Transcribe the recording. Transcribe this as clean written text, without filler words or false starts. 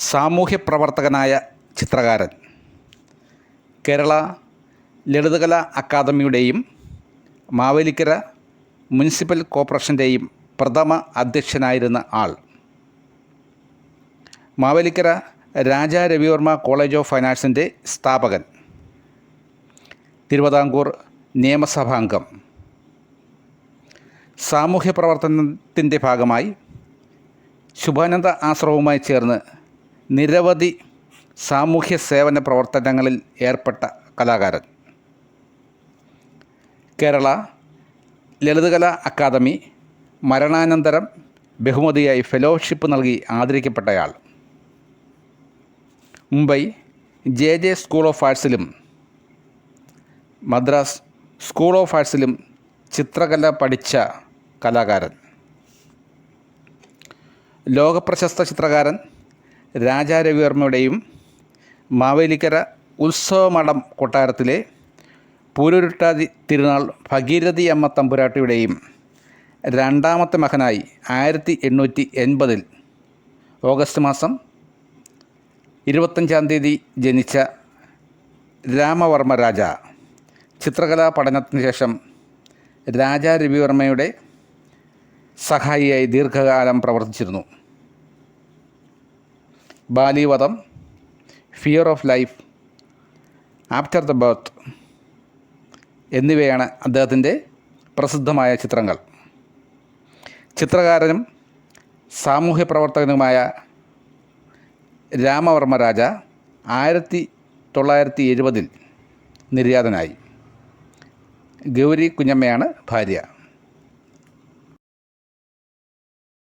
സാമൂഹ്യപ്രവർത്തകനായ ചിത്രകാരൻ. കേരള ലളിതകലാ അക്കാദമിയുടെയും മാവേലിക്കര മുനിസിപ്പൽ കോർപ്പറേഷൻ്റെയും പ്രഥമ അധ്യക്ഷനായിരുന്ന ആൾ. Mavelikara Raja Ravi Varma college of fine ആർട്സിൻ്റെ സ്ഥാപകൻ. തിരുവിതാംകൂർ നിയമസഭാംഗം. സാമൂഹ്യ പ്രവർത്തനത്തിൻ്റെ ഭാഗമായി ശുഭാനന്ദ ആശ്രമവുമായി ചേർന്ന് നിരവധി സാമൂഹ്യ സേവന പ്രവർത്തനങ്ങളിൽ ഏർപ്പെട്ട കലാകാരൻ. കേരള ലളിതകലാ അക്കാദമി മരണാനന്തരം ബഹുമതിയായി ഫെലോഷിപ്പ് നൽകി ആദരിക്കപ്പെട്ടയാൾ. മുംബൈ JJ സ്കൂൾ ഓഫ് ആർട്സിലും മദ്രാസ് സ്കൂൾ ഓഫ് ആർട്സിലും ചിത്രകല പഠിച്ച കലാകാരൻ. ലോകപ്രശസ്ത ചിത്രകാരൻ രാജാ രവിവർമ്മയുടെയും മാവേലിക്കര ഉത്സവമഠം കൊട്ടാരത്തിലെ പൂരുരുട്ടാതി തിരുനാൾ ഭഗീരഥി അമ്മ തമ്പുരാട്ടിയുടെയും രണ്ടാമത്തെ മകനായി 1880 ഓഗസ്റ്റ് മാസം 25 ജനിച്ച രാമവർമ്മ രാജ ചിത്രകലാ പഠനത്തിന് ശേഷം രാജാ രവിവർമ്മയുടെ സഹായിയായി ദീർഘകാലം പ്രവർത്തിച്ചിരുന്നു. Balivadham, fear of life, after the birth എന്നിവയാണ് അദ്ദേഹത്തിൻ്റെ പ്രസിദ്ധമായ ചിത്രങ്ങൾ. ചിത്രകാരനും സാമൂഹ്യ പ്രവർത്തകനുമായ രാമവർമ്മ രാജ 1970 നിര്യാതനായി. ഗൗരി കുഞ്ഞമ്മയാണ് ഭാര്യ.